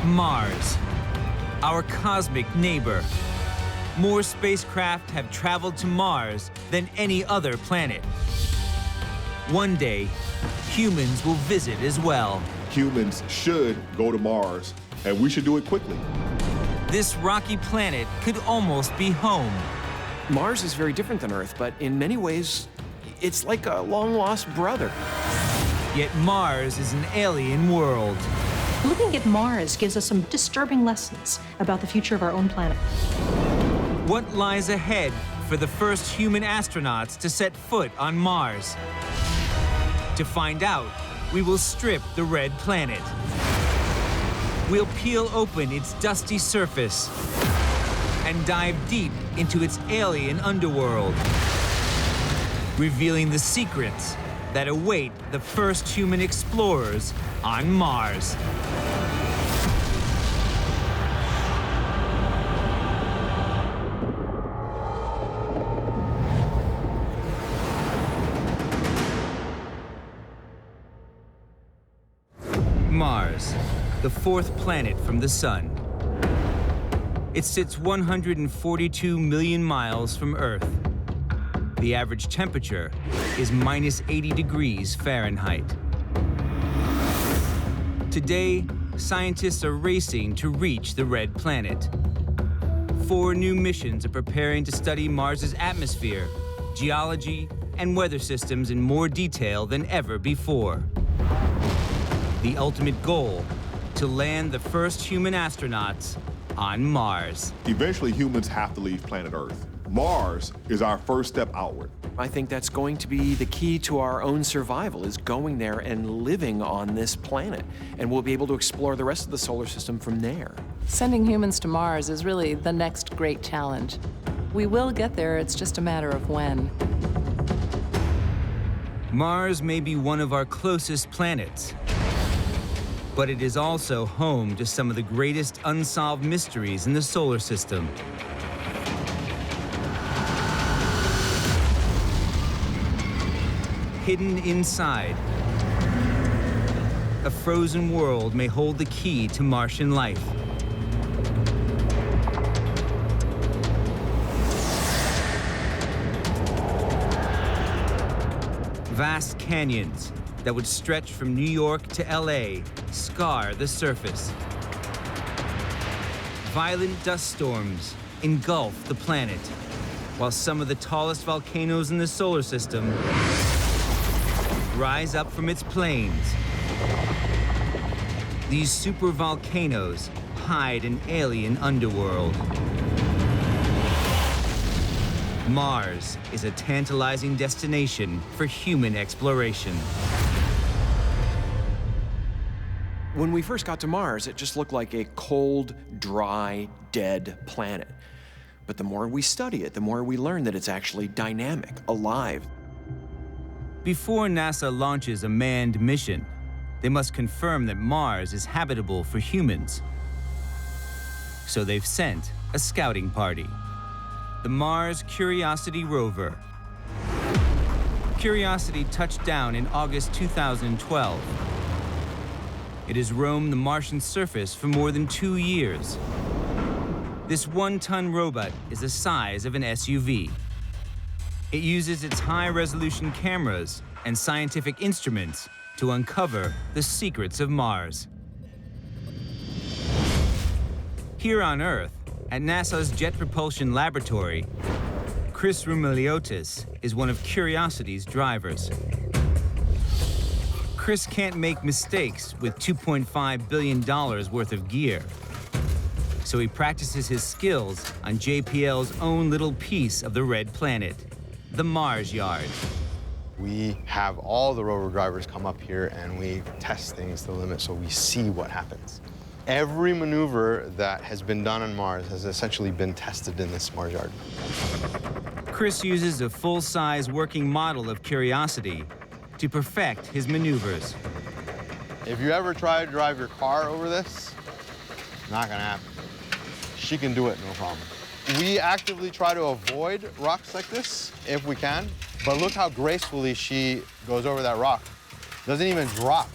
Mars, our cosmic neighbor. More spacecraft have traveled to Mars than any other planet. One day, humans will visit as well. Humans should go to Mars, and we should do it quickly. This rocky planet could almost be home. Mars is very different than Earth, but in many ways, it's like a long-lost brother. Yet Mars is an alien world. Looking at Mars gives us some disturbing lessons about the future of our own planet. What lies ahead for the first human astronauts to set foot on Mars? To find out, we will strip the red planet. We'll peel open its dusty surface and dive deep into its alien underworld, revealing the secrets that await the first human explorers on Mars. Mars, the fourth planet from the Sun. It sits 142 million miles from Earth. The average temperature is -80 degrees Fahrenheit. Today, scientists are racing to reach the red planet. 4 new missions are preparing to study Mars's atmosphere, geology, and weather systems in more detail than ever before. The ultimate goal, to land the first human astronauts on Mars. Eventually, humans have to leave planet Earth. Mars is our first step outward. I think that's going to be the key to our own survival, is going there and living on this planet. And we'll be able to explore the rest of the solar system from there. Sending humans to Mars is really the next great challenge. We will get there, it's just a matter of when. Mars may be one of our closest planets, but it is also home to some of the greatest unsolved mysteries in the solar system. Hidden inside, a frozen world may hold the key to Martian life. Vast canyons that would stretch from New York to LA scar the surface. Violent dust storms engulf the planet, while some of the tallest volcanoes in the solar system rise up from its plains. These supervolcanoes hide an alien underworld. Mars is a tantalizing destination for human exploration. When we first got to Mars, it just looked like a cold, dry, dead planet. But the more we study it, the more we learn that it's actually dynamic, alive. Before NASA launches a manned mission, they must confirm that Mars is habitable for humans. So they've sent a scouting party, the Mars Curiosity rover. Curiosity touched down in August 2012. It has roamed the Martian surface for more than 2 years. This 1-ton robot is the size of an SUV. It uses its high-resolution cameras and scientific instruments to uncover the secrets of Mars. Here on Earth, at NASA's Jet Propulsion Laboratory, Chris Roumeliotis is one of Curiosity's drivers. Chris can't make mistakes with $2.5 billion worth of gear. So he practices his skills on JPL's own little piece of the red planet, the Mars Yard. We have all the rover drivers come up here and we test things to the limit so we see what happens. Every maneuver that has been done on Mars has essentially been tested in this Mars Yard. Chris uses a full-size working model of Curiosity to perfect his maneuvers. If you ever try to drive your car over this, not gonna happen. She can do it, no problem. We actively try to avoid rocks like this if we can, but look how gracefully she goes over that rock. Doesn't even drop.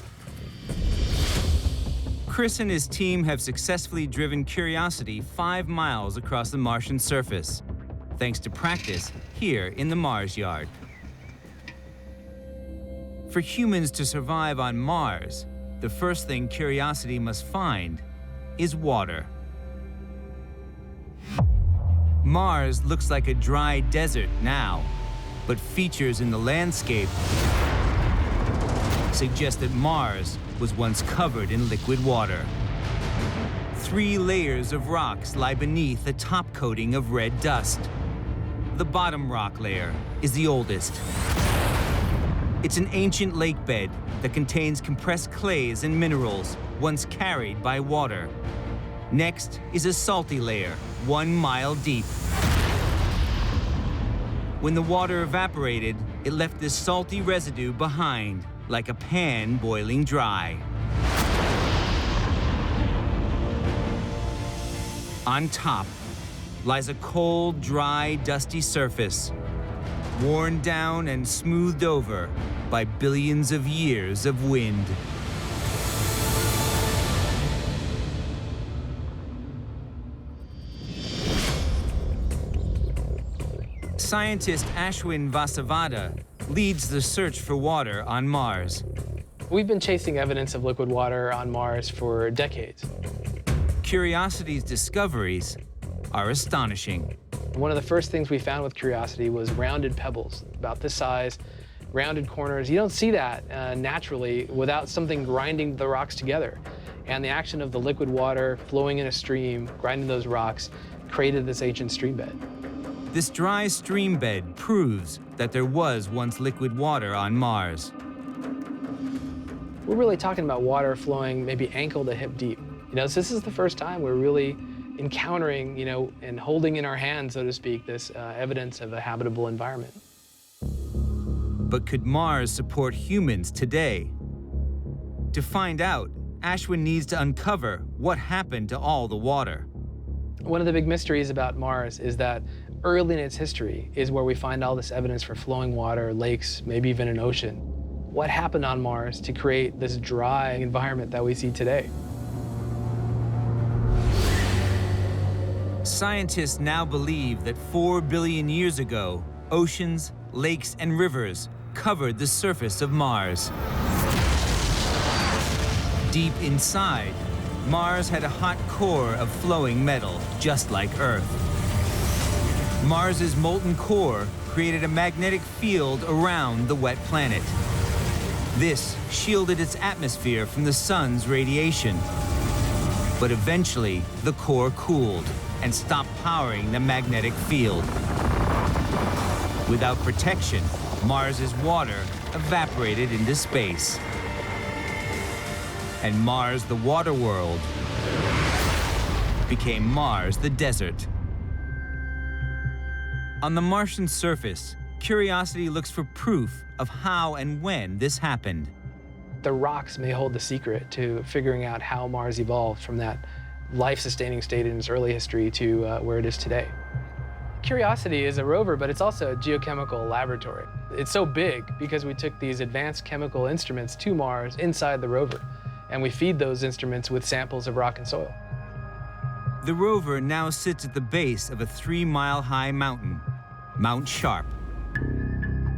Chris and his team have successfully driven Curiosity 5 miles across the Martian surface, thanks to practice here in the Mars yard. For humans to survive on Mars, the first thing Curiosity must find is water. Mars looks like a dry desert now, but features in the landscape suggest that Mars was once covered in liquid water. 3 layers of rocks lie beneath a top coating of red dust. The bottom rock layer is the oldest. It's an ancient lake bed that contains compressed clays and minerals once carried by water. Next is a salty layer, 1 mile deep. When the water evaporated, it left this salty residue behind, like a pan boiling dry. On top lies a cold, dry, dusty surface, worn down and smoothed over by billions of years of wind. Scientist Ashwin Vasavada leads the search for water on Mars. We've been chasing evidence of liquid water on Mars for decades. Curiosity's discoveries are astonishing. One of the first things we found with Curiosity was rounded pebbles, about this size, rounded corners. You don't see that naturally without something grinding the rocks together. And the action of the liquid water flowing in a stream, grinding those rocks, created this ancient stream bed. This dry stream bed proves that there was once liquid water on Mars. We're really talking about water flowing maybe ankle to hip deep. So this is the first time we're really encountering, and holding in our hands, so to speak, this evidence of a habitable environment. But could Mars support humans today? To find out, Ashwin needs to uncover what happened to all the water. One of the big mysteries about Mars is that early in its history is where we find all this evidence for flowing water, lakes, maybe even an ocean. What happened on Mars to create this dry environment that we see today? Scientists now believe that 4 billion years ago, oceans, lakes, and rivers covered the surface of Mars. Deep inside, Mars had a hot core of flowing metal, just like Earth. Mars's molten core created a magnetic field around the wet planet. This shielded its atmosphere from the sun's radiation. But eventually, the core cooled and stopped powering the magnetic field. Without protection, Mars's water evaporated into space. And Mars, the water world, became Mars, the desert. On the Martian surface, Curiosity looks for proof of how and when this happened. The rocks may hold the secret to figuring out how Mars evolved from that life-sustaining state in its early history to where it is today. Curiosity is a rover, but it's also a geochemical laboratory. It's so big because we took these advanced chemical instruments to Mars inside the rover, and we feed those instruments with samples of rock and soil. The rover now sits at the base of a 3-mile-high mountain, Mount Sharp.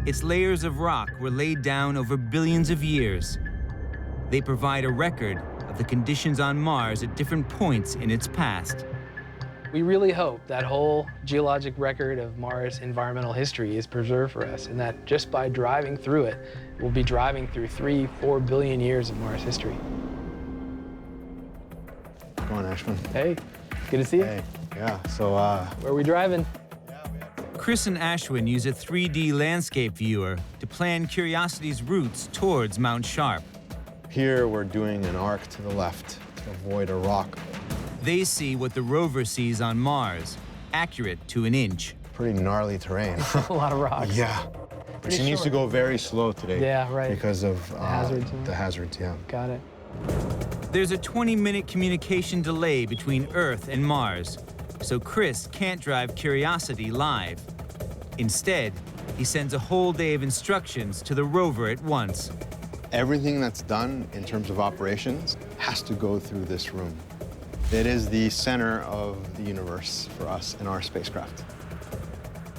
Its layers of rock were laid down over billions of years. They provide a record of the conditions on Mars at different points in its past. We really hope that whole geologic record of Mars environmental history is preserved for us, and that just by driving through it, we'll be driving through 3-4 billion years of Mars history. Go on, Ashwin. Hey, good to see you. Hey, yeah, so Where are we driving? Chris and Ashwin use a 3D landscape viewer to plan Curiosity's routes towards Mount Sharp. here we're doing an arc to the left to avoid a rock. They see what the rover sees on Mars, accurate to an inch. Pretty gnarly terrain. A lot of rocks. Yeah. But she needs to go very slow today. Yeah, right. Because of hazards. the hazards, yeah. Got it. There's a 20-minute communication delay between Earth and Mars, so Chris can't drive Curiosity live. Instead, he sends a whole day of instructions to the rover at once. Everything that's done in terms of operations has to go through this room. It is the center of the universe for us in our spacecraft.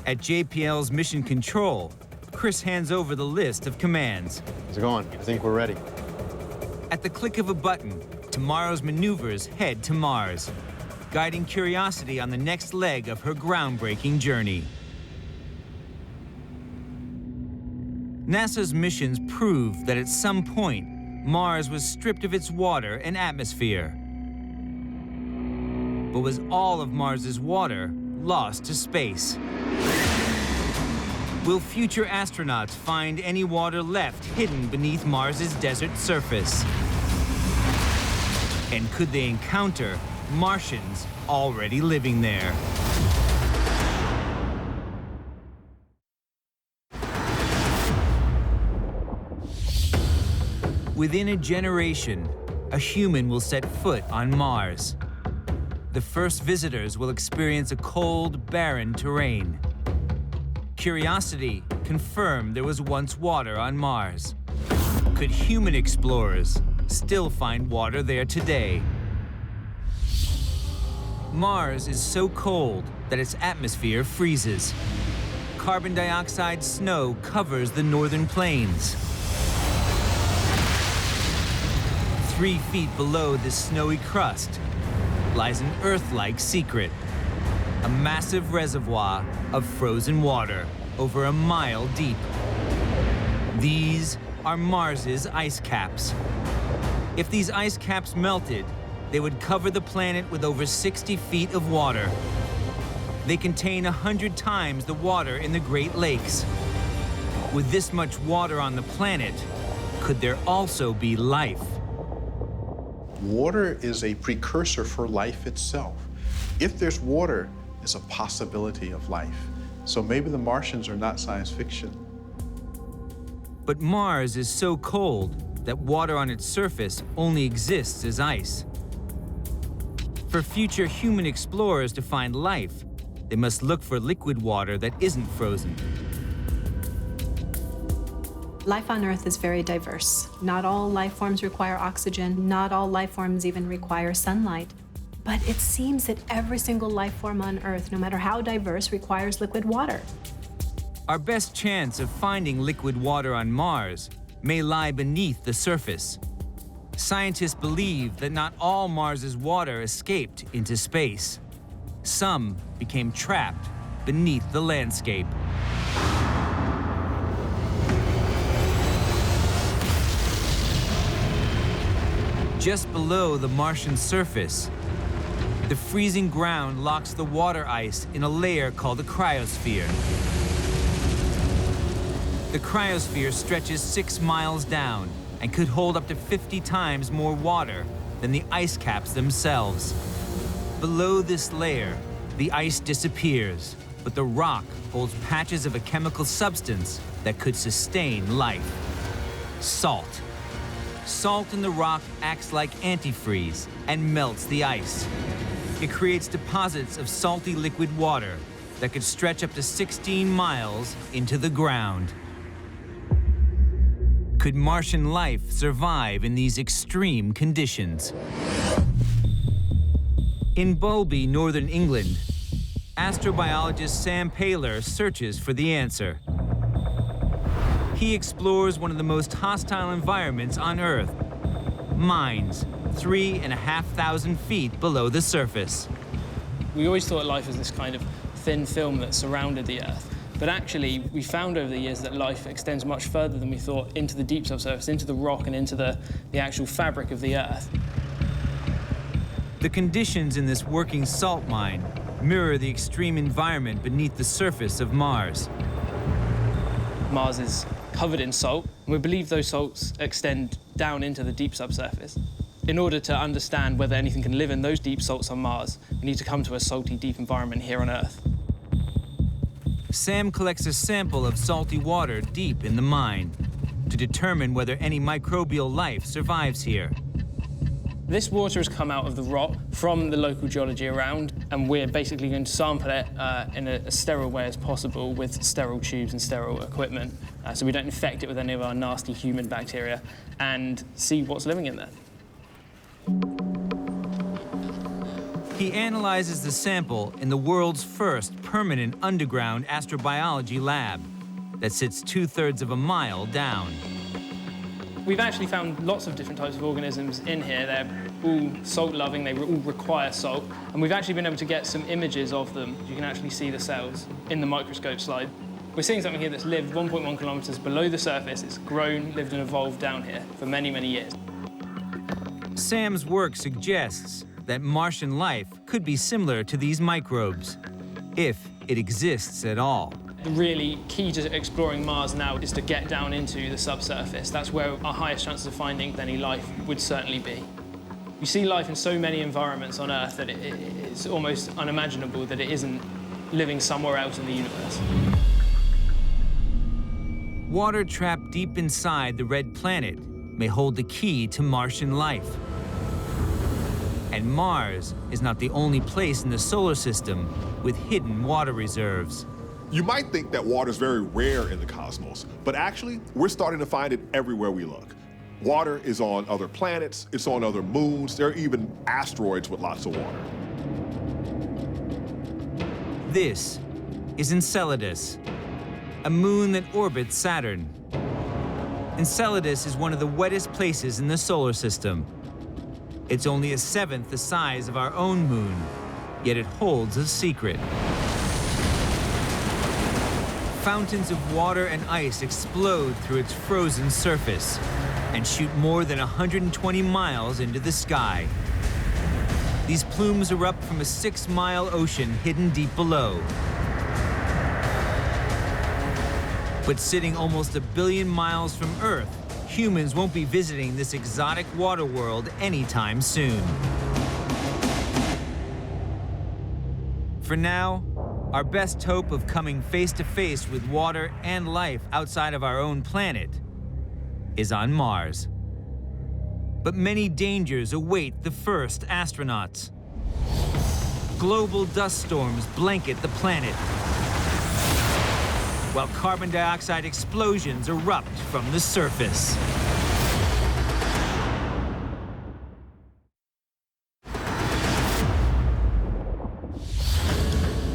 At JPL's mission control, Chris hands over the list of commands. How's it going? I think we're ready. At the click of a button, tomorrow's maneuvers head to Mars, guiding Curiosity on the next leg of her groundbreaking journey. NASA's missions prove that at some point, Mars was stripped of its water and atmosphere. But was all of Mars's water lost to space? Will future astronauts find any water left hidden beneath Mars's desert surface? And could they encounter Martians already living there? Within a generation, a human will set foot on Mars. The first visitors will experience a cold, barren terrain. Curiosity confirmed there was once water on Mars. Could human explorers still find water there today? Mars is so cold that its atmosphere freezes. Carbon dioxide snow covers the northern plains. 3 feet below this snowy crust lies an Earth-like secret, a massive reservoir of frozen water over a mile deep. These are Mars's ice caps. If these ice caps melted, they would cover the planet with over 60 feet of water. They contain 100 times the water in the Great Lakes. With this much water on the planet, could there also be life? Water is a precursor for life itself. If there's water, there's a possibility of life. So maybe the Martians are not science fiction. But Mars is so cold that water on its surface only exists as ice. For future human explorers to find life, they must look for liquid water that isn't frozen. Life on Earth is very diverse. Not all life forms require oxygen. Not all life forms even require sunlight. But it seems that every single life form on Earth, no matter how diverse, requires liquid water. Our best chance of finding liquid water on Mars may lie beneath the surface. Scientists believe that not all Mars's water escaped into space. Some became trapped beneath the landscape. Just below the Martian surface, the freezing ground locks the water ice in a layer called the cryosphere. The cryosphere stretches 6 miles down and could hold up to 50 times more water than the ice caps themselves. Below this layer, the ice disappears, but the rock holds patches of a chemical substance that could sustain life: salt. Salt in the rock acts like antifreeze and melts the ice. It creates deposits of salty liquid water that could stretch up to 16 miles into the ground. Could Martian life survive in these extreme conditions? In Bowlby, Northern England, astrobiologist Sam Paler searches for the answer. He explores one of the most hostile environments on Earth: mines, 3,500 feet below the surface. We always thought life was this kind of thin film that surrounded the Earth. But actually, we found over the years that life extends much further than we thought, into the deep subsurface, into the rock and into the actual fabric of the Earth. The conditions in this working salt mine mirror the extreme environment beneath the surface of Mars. Mars is covered in salt, and we believe those salts extend down into the deep subsurface. In order to understand whether anything can live in those deep salts on Mars, we need to come to a salty, deep environment here on Earth. Sam collects a sample of salty water deep in the mine to determine whether any microbial life survives here. This water has come out of the rock from the local geology around, and we're basically going to sample it in a sterile way as possible with sterile tubes and sterile equipment, so we don't infect it with any of our nasty human bacteria, and see what's living in there. He analyzes the sample in the world's first permanent underground astrobiology lab that sits 2/3 of a mile down. We've actually found lots of different types of organisms in here. They're all salt-loving, they all require salt, and we've actually been able to get some images of them. You can actually see the cells in the microscope slide. We're seeing something here that's lived 1.1 kilometers below the surface. It's grown, lived, and evolved down here for many, many years. Sam's work suggests that Martian life could be similar to these microbes, if it exists at all. The really key to exploring Mars now is to get down into the subsurface. That's where our highest chances of finding any life would certainly be. You see life in so many environments on Earth that it's almost unimaginable that it isn't living somewhere else in the universe. Water trapped deep inside the red planet may hold the key to Martian life. And Mars is not the only place in the solar system with hidden water reserves. You might think that water is very rare in the cosmos, but actually, we're starting to find it everywhere we look. Water is on other planets, it's on other moons, there are even asteroids with lots of water. This is Enceladus, a moon that orbits Saturn. Enceladus is one of the wettest places in the solar system. It's only 1/7 the size of our own moon, yet it holds a secret. Fountains of water and ice explode through its frozen surface and shoot more than 120 miles into the sky. These plumes erupt from a 6-mile ocean hidden deep below. But sitting almost 1 billion miles from Earth, humans won't be visiting this exotic water world anytime soon. For now, our best hope of coming face to face with water and life outside of our own planet is on Mars. But many dangers await the first astronauts. Global dust storms blanket the planet, while carbon dioxide explosions erupt from the surface.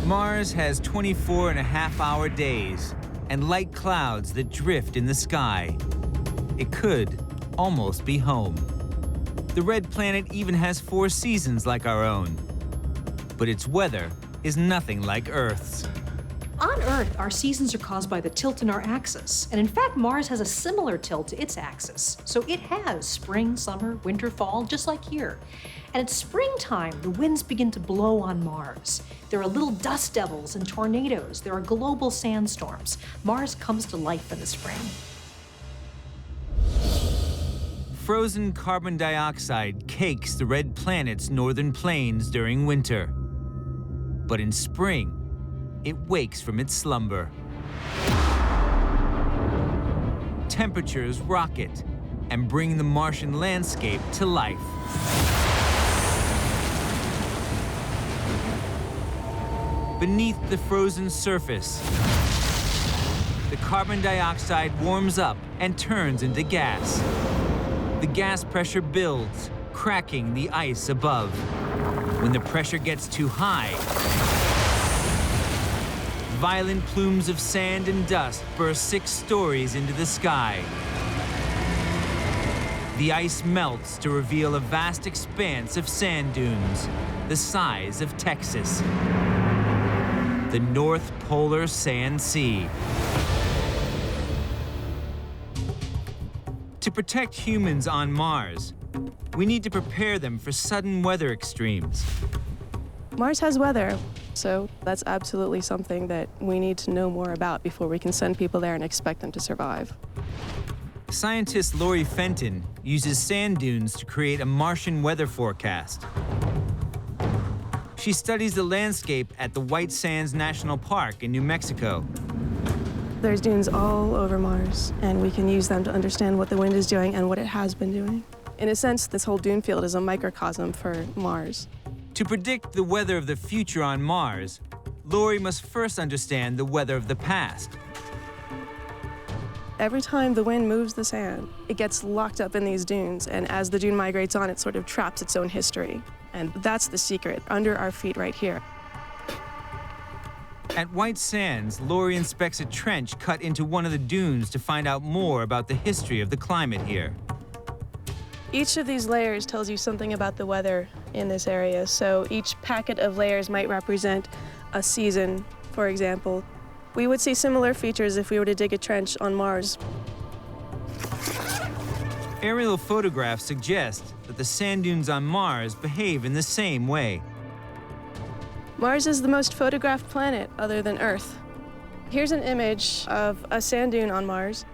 Mars has 24.5-hour days and light clouds that drift in the sky. It could almost be home. The red planet even has 4 seasons like our own, but its weather is nothing like Earth's. On Earth, our seasons are caused by the tilt in our axis. And in fact, Mars has a similar tilt to its axis. So it has spring, summer, winter, fall, just like here. And at springtime, the winds begin to blow on Mars. There are little dust devils and tornadoes. There are global sandstorms. Mars comes to life in the spring. Frozen carbon dioxide cakes the red planet's northern plains during winter. But in spring, it wakes from its slumber. Temperatures rocket and bring the Martian landscape to life. Beneath the frozen surface, the carbon dioxide warms up and turns into gas. The gas pressure builds, cracking the ice above. When the pressure gets too high, violent plumes of sand and dust burst 6 stories into the sky. The ice melts to reveal a vast expanse of sand dunes, the size of Texas. The North Polar Sand Sea. To protect humans on Mars, we need to prepare them for sudden weather extremes. Mars has weather, so that's absolutely something that we need to know more about before we can send people there and expect them to survive. Scientist Lori Fenton uses sand dunes to create a Martian weather forecast. She studies the landscape at the White Sands National Park in New Mexico. There's dunes all over Mars, and we can use them to understand what the wind is doing and what it has been doing. In a sense, this whole dune field is a microcosm for Mars. To predict the weather of the future on Mars, Lori must first understand the weather of the past. Every time the wind moves the sand, it gets locked up in these dunes, and as the dune migrates on, it sort of traps its own history. And that's the secret, under our feet right here. At White Sands, Lori inspects a trench cut into one of the dunes to find out more about the history of the climate here. Each of these layers tells you something about the weather in this area. So each packet of layers might represent a season, for example. We would see similar features if we were to dig a trench on Mars. Aerial photographs suggest that the sand dunes on Mars behave in the same way. Mars is the most photographed planet other than Earth. Here's an image of a sand dune on Mars.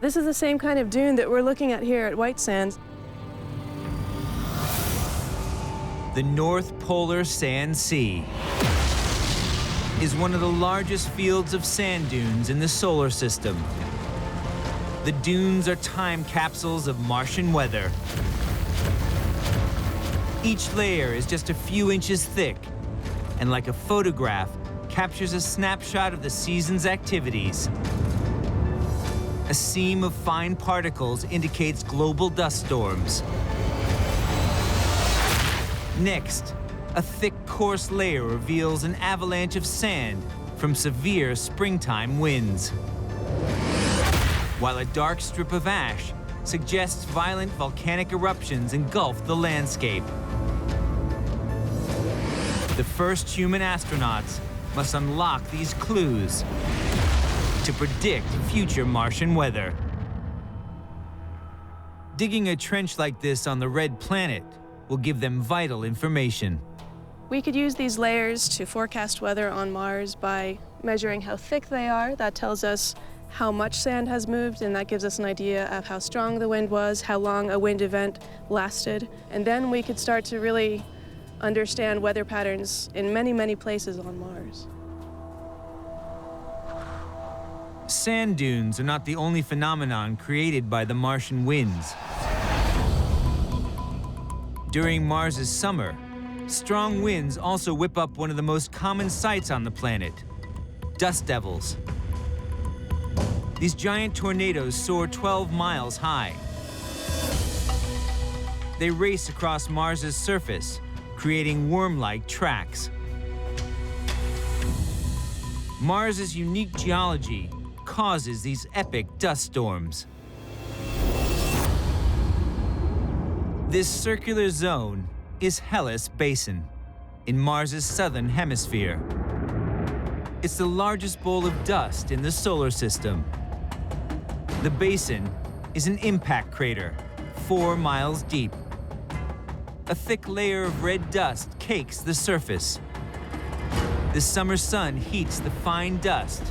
This is the same kind of dune that we're looking at here at White Sands. The North Polar Sand Sea is one of the largest fields of sand dunes in the solar system. The dunes are time capsules of Martian weather. Each layer is just a few inches thick, and like a photograph, captures a snapshot of the season's activities. A seam of fine particles indicates global dust storms. Next, a thick, coarse layer reveals an avalanche of sand from severe springtime winds, while a dark strip of ash suggests violent volcanic eruptions engulf the landscape. The first human astronauts must unlock these clues to predict future Martian weather. Digging a trench like this on the Red Planet will give them vital information. We could use these layers to forecast weather on Mars by measuring how thick they are. That tells us how much sand has moved, and that gives us an idea of how strong the wind was, how long a wind event lasted. And then we could start to really understand weather patterns in many, many places on Mars. Sand dunes are not the only phenomenon created by the Martian winds. During Mars's summer, strong winds also whip up one of the most common sights on the planet, dust devils. These giant tornadoes soar 12 miles high. They race across Mars's surface, creating worm-like tracks. Mars's unique geology causes these epic dust storms. This circular zone is Hellas Basin in Mars's southern hemisphere. It's the largest bowl of dust in the solar system. The basin is an impact crater 4 miles deep. A thick layer of red dust cakes the surface. The summer sun heats the fine dust,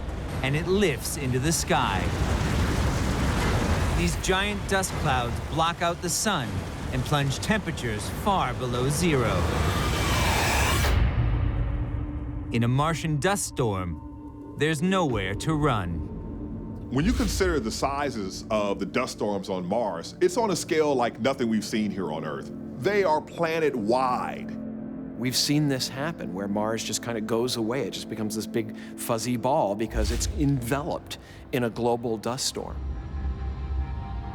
and it lifts into the sky. These giant dust clouds block out the sun and plunge temperatures far below zero. In a Martian dust storm, there's nowhere to run. When you consider the sizes of the dust storms on Mars, it's on a scale like nothing we've seen here on Earth. They are planet-wide. We've seen this happen, where Mars just kind of goes away. It just becomes this big fuzzy ball because it's enveloped in a global dust storm.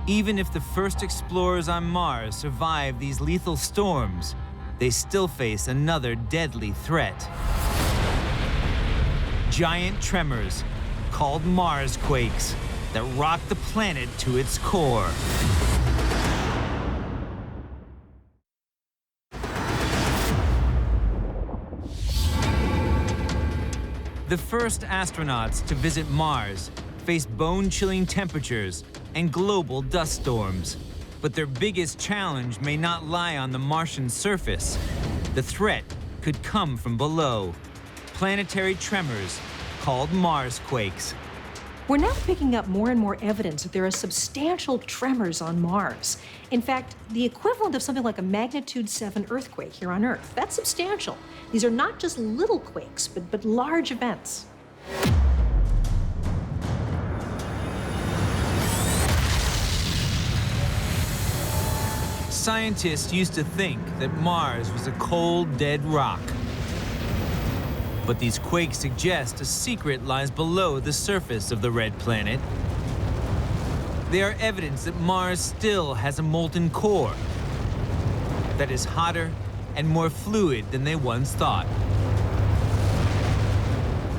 Even if the first explorers on Mars survive these lethal storms, they still face another deadly threat. Giant tremors, called Marsquakes, that rock the planet to its core. The first astronauts to visit Mars faced bone-chilling temperatures and global dust storms. But their biggest challenge may not lie on the Martian surface. The threat could come from below. Planetary tremors called Marsquakes. We're now picking up more and more evidence that there are substantial tremors on Mars. In fact, the equivalent of something like a magnitude 7 earthquake here on Earth. That's substantial. These are not just little quakes, but large events. Scientists used to think that Mars was a cold, dead rock. But these quakes suggest a secret lies below the surface of the red planet. They are evidence that Mars still has a molten core that is hotter and more fluid than they once thought.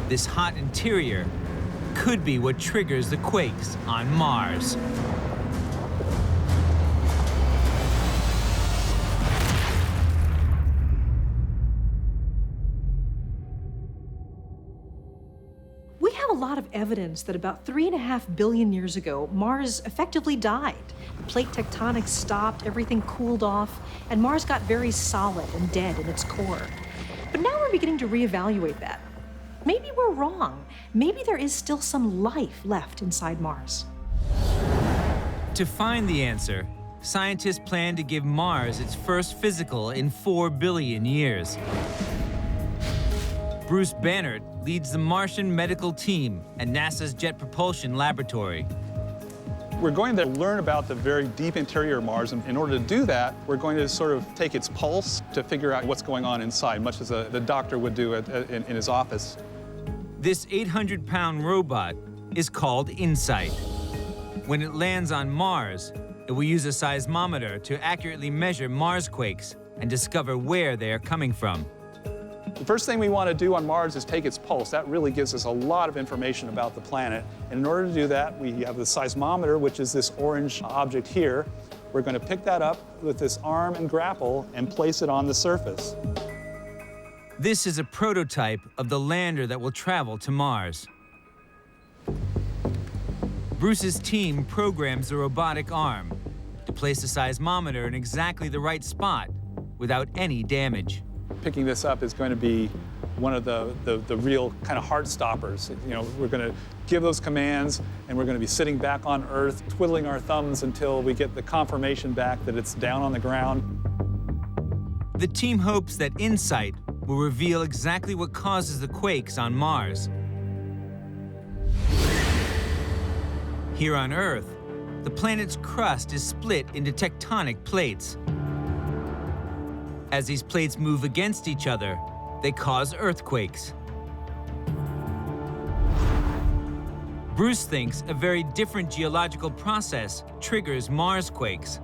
This hot interior could be what triggers the quakes on Mars. We have a lot of evidence that about 3.5 billion years ago, Mars effectively died. Plate tectonics stopped, everything cooled off, and Mars got very solid and dead in its core. But now we're beginning to reevaluate that. Maybe we're wrong. Maybe there is still some life left inside Mars. To find the answer, scientists plan to give Mars its first physical in 4 billion years. Bruce Banerdt leads the Martian medical team at NASA's Jet Propulsion Laboratory. We're going to learn about the very deep interior of Mars, and in order to do that, we're going to sort of take its pulse to figure out what's going on inside, much as the doctor would do in his office. This 800-pound robot is called InSight. When it lands on Mars, it will use a seismometer to accurately measure Mars quakes and discover where they are coming from. The first thing we want to do on Mars is take its pulse. That really gives us a lot of information about the planet. And in order to do that, we have the seismometer, which is this orange object here. We're going to pick that up with this arm and grapple and place it on the surface. This is a prototype of the lander that will travel to Mars. Bruce's team programs the robotic arm to place the seismometer in exactly the right spot without any damage. Picking this up is going to be one of the real kind of heart stoppers. You know, we're going to give those commands, and we're going to be sitting back on Earth, twiddling our thumbs until we get the confirmation back that it's down on the ground. The team hopes that InSight will reveal exactly what causes the quakes on Mars. Here on Earth, the planet's crust is split into tectonic plates. As these plates move against each other, they cause earthquakes. Bruce thinks a very different geological process triggers Mars quakes.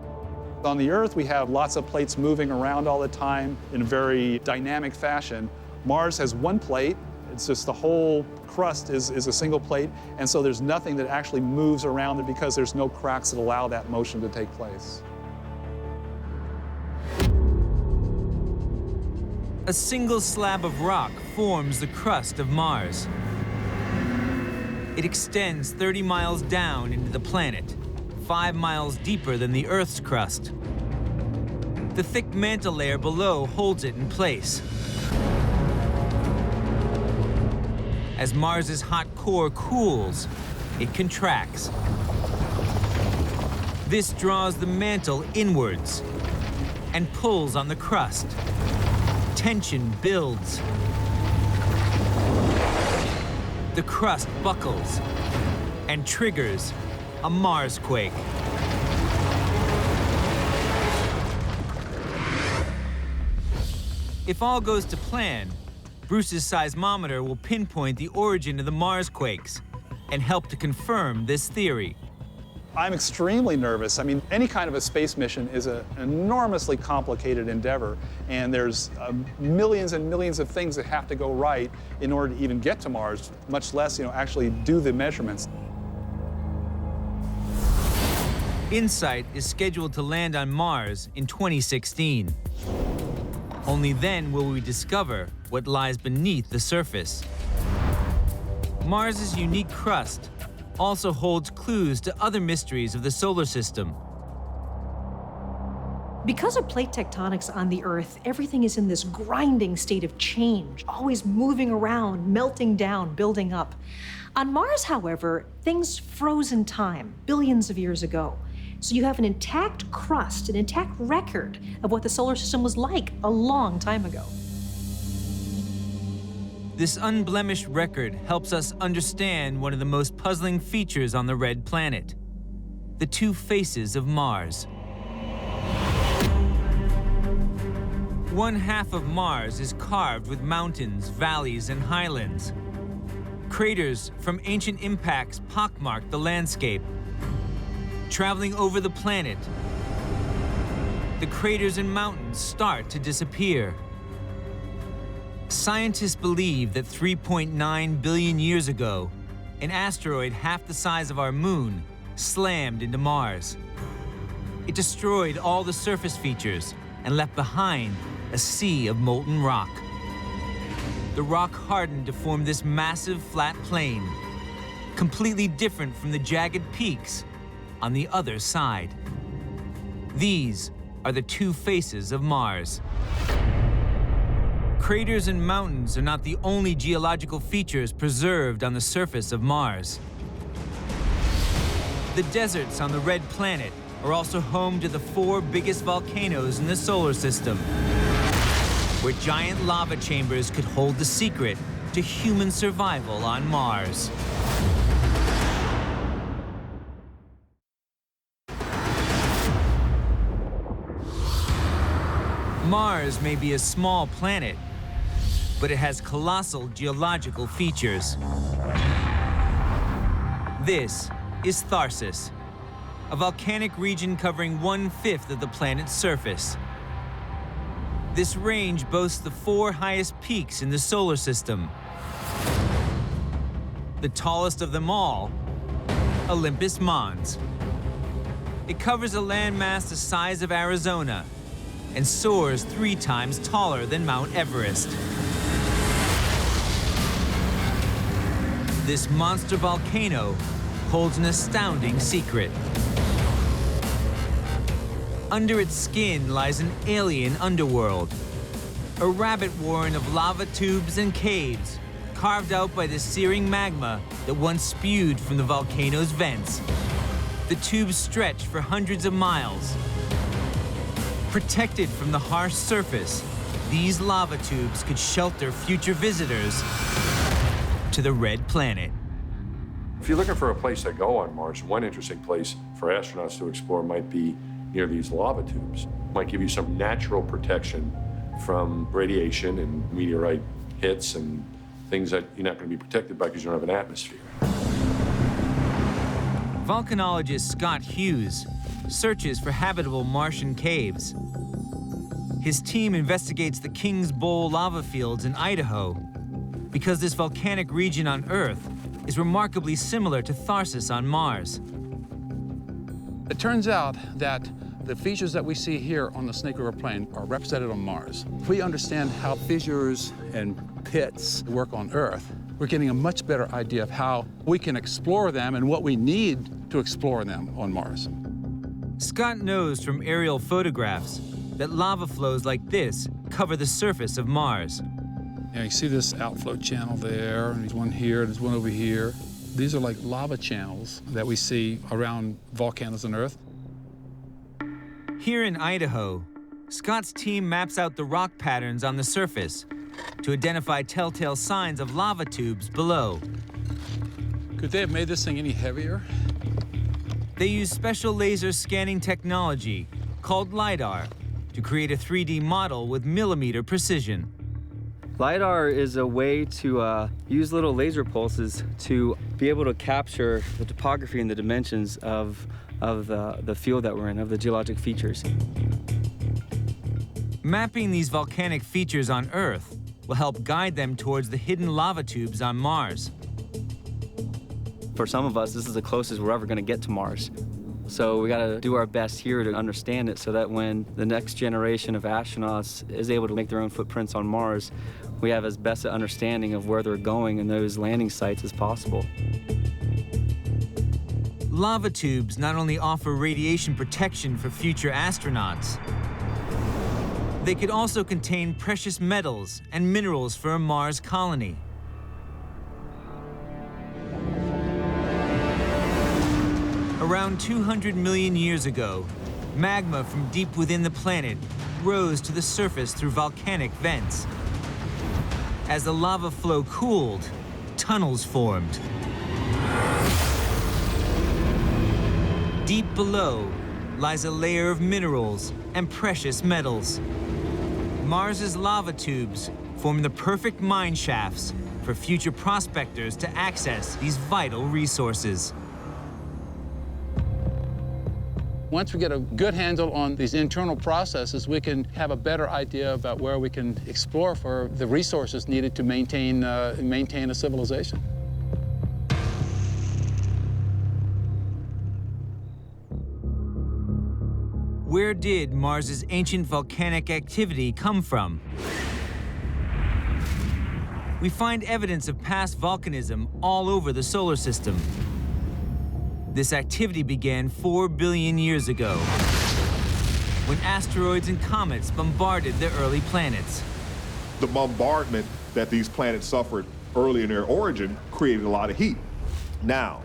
On the Earth, we have lots of plates moving around all the time in a very dynamic fashion. Mars has one plate. It's just the whole crust is a single plate, and so there's nothing that actually moves around it because there's no cracks that allow that motion to take place. A single slab of rock forms the crust of Mars. It extends 30 miles down into the planet, 5 miles deeper than the Earth's crust. The thick mantle layer below holds it in place. As Mars's hot core cools, it contracts. This draws the mantle inwards and pulls on the crust. Tension builds. The crust buckles and triggers a Marsquake. If all goes to plan, Bruce's seismometer will pinpoint the origin of the Marsquakes and help to confirm this theory. I'm extremely nervous. I mean, any kind of a space mission is an enormously complicated endeavor, and there's millions and millions of things that have to go right in order to even get to Mars, much less, actually do the measurements. InSight is scheduled to land on Mars in 2016. Only then will we discover what lies beneath the surface. Mars's unique crust also holds clues to other mysteries of the solar system. Because of plate tectonics on the Earth, everything is in this grinding state of change, always moving around, melting down, building up. On Mars, however, things froze in time, billions of years ago. So you have an intact crust, an intact record of what the solar system was like a long time ago. This unblemished record helps us understand one of the most puzzling features on the red planet: the two faces of Mars. One half of Mars is carved with mountains, valleys, and highlands. Craters from ancient impacts pockmark the landscape. Traveling over the planet, the craters and mountains start to disappear. Scientists believe that 3.9 billion years ago, an asteroid half the size of our moon slammed into Mars. It destroyed all the surface features and left behind a sea of molten rock. The rock hardened to form this massive flat plain, completely different from the jagged peaks on the other side. These are the two faces of Mars. Craters and mountains are not the only geological features preserved on the surface of Mars. The deserts on the Red Planet are also home to the 4 biggest volcanoes in the solar system, where giant lava chambers could hold the secret to human survival on Mars. Mars may be a small planet, but it has colossal geological features. This is Tharsis, a volcanic region covering 1/5 of the planet's surface. This range boasts the 4 highest peaks in the solar system. The tallest of them all, Olympus Mons. It covers a landmass the size of Arizona and soars 3 times taller than Mount Everest. This monster volcano holds an astounding secret. Under its skin lies an alien underworld, a rabbit warren of lava tubes and caves carved out by the searing magma that once spewed from the volcano's vents. The tubes stretch for hundreds of miles. Protected from the harsh surface, these lava tubes could shelter future visitors to the Red Planet. If you're looking for a place to go on Mars, one interesting place for astronauts to explore might be near these lava tubes. Might give you some natural protection from radiation and meteorite hits and things that you're not going to be protected by because you don't have an atmosphere. Volcanologist Scott Hughes searches for habitable Martian caves. His team investigates the Kings Bowl lava fields in Idaho because this volcanic region on Earth is remarkably similar to Tharsis on Mars. It turns out that the features that we see here on the Snake River Plain are represented on Mars. If we understand how fissures and pits work on Earth, we're getting a much better idea of how we can explore them and what we need to explore them on Mars. Scott knows from aerial photographs that lava flows like this cover the surface of Mars. Yeah, you see this outflow channel there, and there's one here, and there's one over here. These are like lava channels that we see around volcanoes on Earth. Here in Idaho, Scott's team maps out the rock patterns on the surface to identify telltale signs of lava tubes below. Could they have made this thing any heavier? They use special laser scanning technology called LiDAR to create a 3D model with millimeter precision. LiDAR is a way to use little laser pulses to be able to capture the topography and the dimensions of the field that we're in, of the geologic features. Mapping these volcanic features on Earth will help guide them towards the hidden lava tubes on Mars. For some of us, this is the closest we're ever going to get to Mars. So we got to do our best here to understand it so that when the next generation of astronauts is able to make their own footprints on Mars, we have as best an understanding of where they're going and those landing sites as possible. Lava tubes not only offer radiation protection for future astronauts, they could also contain precious metals and minerals for a Mars colony. Around 200 million years ago, magma from deep within the planet rose to the surface through volcanic vents. As the lava flow cooled, tunnels formed. Deep below lies a layer of minerals and precious metals. Mars's lava tubes form the perfect mine shafts for future prospectors to access these vital resources. Once we get a good handle on these internal processes, we can have a better idea about where we can explore for the resources needed to maintain a civilization. Where did Mars's ancient volcanic activity come from? We find evidence of past volcanism all over the solar system. This activity began 4 billion years ago, when asteroids and comets bombarded the early planets. The bombardment that these planets suffered early in their origin created a lot of heat. Now,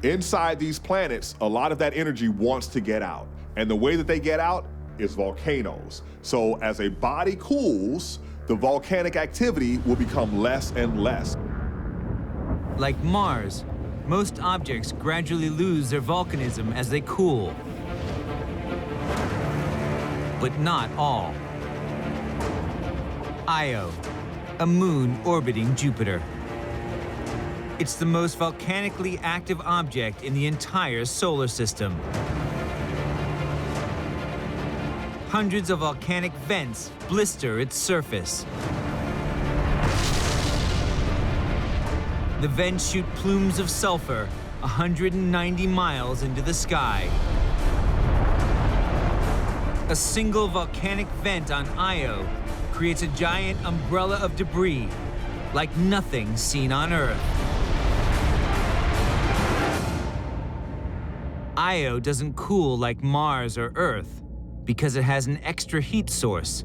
inside these planets, a lot of that energy wants to get out. And the way that they get out is volcanoes. So as a body cools, the volcanic activity will become less and less. Like Mars, most objects gradually lose their volcanism as they cool. But not all. Io, a moon orbiting Jupiter. It's the most volcanically active object in the entire solar system. Hundreds of volcanic vents blister its surface. The vents shoot plumes of sulfur 190 miles into the sky. A single volcanic vent on Io creates a giant umbrella of debris, like nothing seen on Earth. Io doesn't cool like Mars or Earth because it has an extra heat source.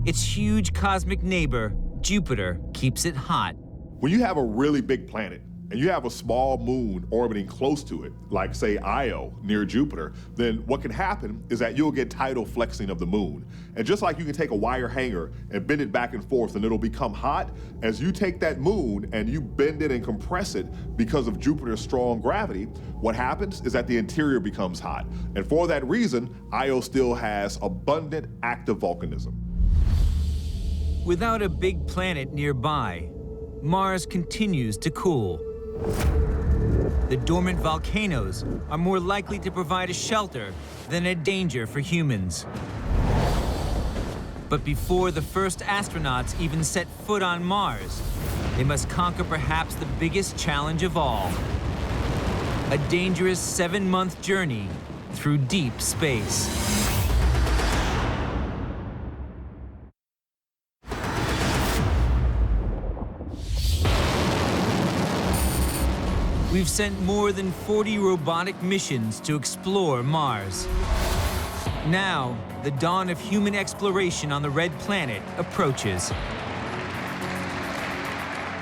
Its huge cosmic neighbor, Jupiter, keeps it hot. When you have a really big planet and you have a small moon orbiting close to it, like say Io near Jupiter, then what can happen is that you'll get tidal flexing of the moon. And just like you can take a wire hanger and bend it back and forth and it'll become hot, as you take that moon and you bend it and compress it because of Jupiter's strong gravity, what happens is that the interior becomes hot. And for that reason, Io still has abundant active volcanism. Without a big planet nearby, Mars continues to cool. The dormant volcanoes are more likely to provide a shelter than a danger for humans. But before the first astronauts even set foot on Mars, they must conquer perhaps the biggest challenge of all: a dangerous 7-month journey through deep space. We've sent more than 40 robotic missions to explore Mars. Now, the dawn of human exploration on the Red Planet approaches.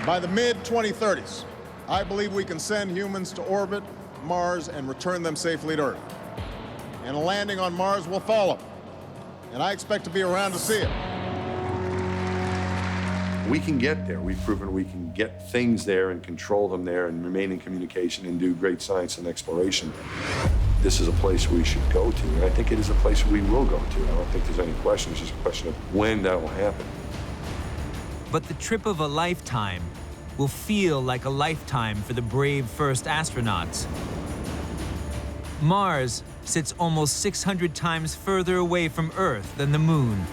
By the mid-2030s, I believe we can send humans to orbit Mars and return them safely to Earth. And a landing on Mars will follow, and I expect to be around to see it. We can get there. We've proven we can get things there and control them there and remain in communication and do great science and exploration. This is a place we should go to, and I think it is a place we will go to. I don't think there's any question. It's just a question of when that will happen. But the trip of a lifetime will feel like a lifetime for the brave first astronauts. Mars sits almost 600 times further away from Earth than the Moon.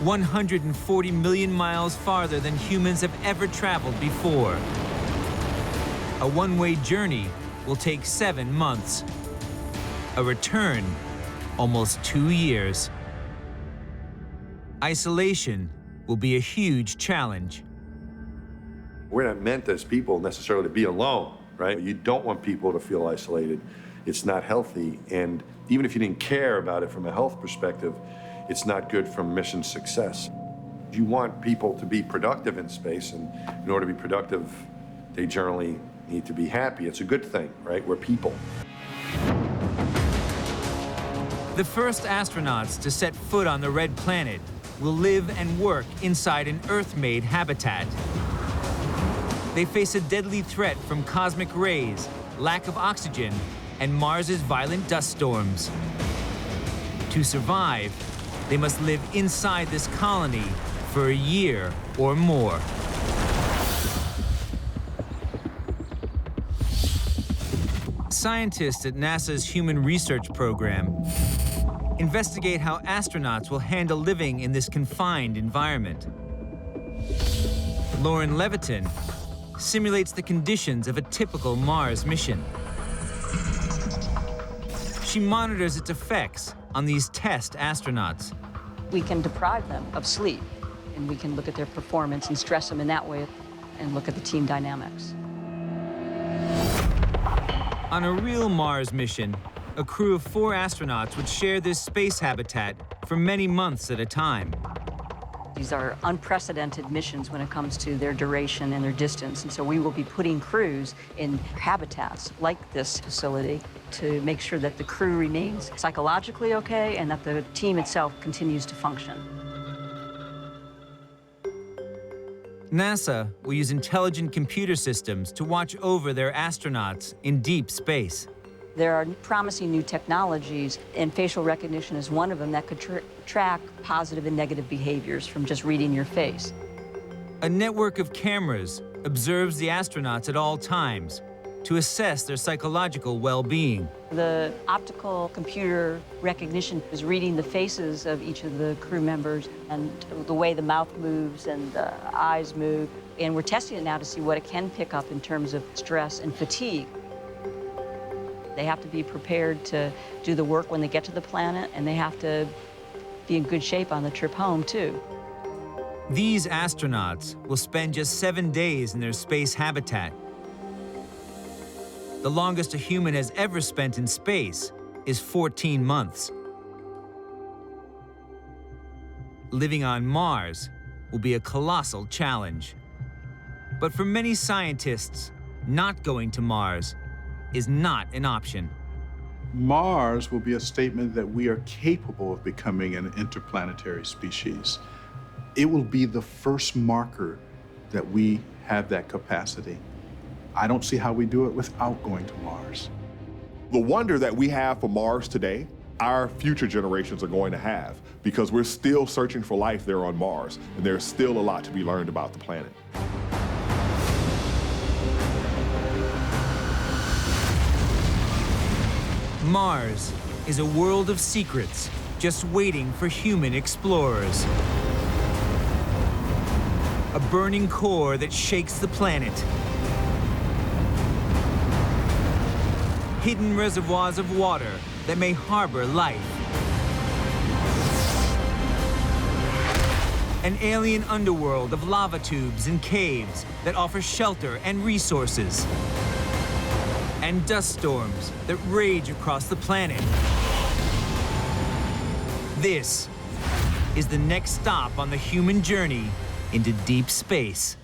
140 million miles farther than humans have ever traveled before. A one-way journey will take 7 months. A return, almost 2 years. Isolation will be a huge challenge. We're not meant as people necessarily to be alone, right? You don't want people to feel isolated. It's not healthy, and even if you didn't care about it from a health perspective, it's not good from mission success. You want people to be productive in space, and in order to be productive, they generally need to be happy. It's a good thing, right? We're people. The first astronauts to set foot on the Red Planet will live and work inside an Earth-made habitat. They face a deadly threat from cosmic rays, lack of oxygen, and Mars's violent dust storms. To survive, they must live inside this colony for a year or more. Scientists at NASA's Human Research Program investigate how astronauts will handle living in this confined environment. Lauren Levitin simulates the conditions of a typical Mars mission. She monitors its effects on these test astronauts. We can deprive them of sleep, and we can look at their performance and stress them in that way and look at the team dynamics. On a real Mars mission, a crew of 4 astronauts would share this space habitat for many months at a time. These are unprecedented missions when it comes to their duration and their distance, and so we will be putting crews in habitats like this facility to make sure that the crew remains psychologically okay and that the team itself continues to function. NASA will use intelligent computer systems to watch over their astronauts in deep space. There are promising new technologies, and facial recognition is one of them that could track positive and negative behaviors from just reading your face. A network of cameras observes the astronauts at all times to assess their psychological well-being. The optical computer recognition is reading the faces of each of the crew members and the way the mouth moves and the eyes move. And we're testing it now to see what it can pick up in terms of stress and fatigue. They have to be prepared to do the work when they get to the planet, and they have to be in good shape on the trip home, too. These astronauts will spend just 7 days in their space habitat. The longest a human has ever spent in space is 14 months. Living on Mars will be a colossal challenge. But for many scientists, not going to Mars is not an option. Mars will be a statement that we are capable of becoming an interplanetary species. It will be the first marker that we have that capacity. I don't see how we do it without going to Mars. The wonder that we have for Mars today, our future generations are going to have, because we're still searching for life there on Mars, and there's still a lot to be learned about the planet. Mars is a world of secrets just waiting for human explorers. A burning core that shakes the planet. Hidden reservoirs of water that may harbor life. An alien underworld of lava tubes and caves that offer shelter and resources. And dust storms that rage across the planet. This is the next stop on the human journey into deep space.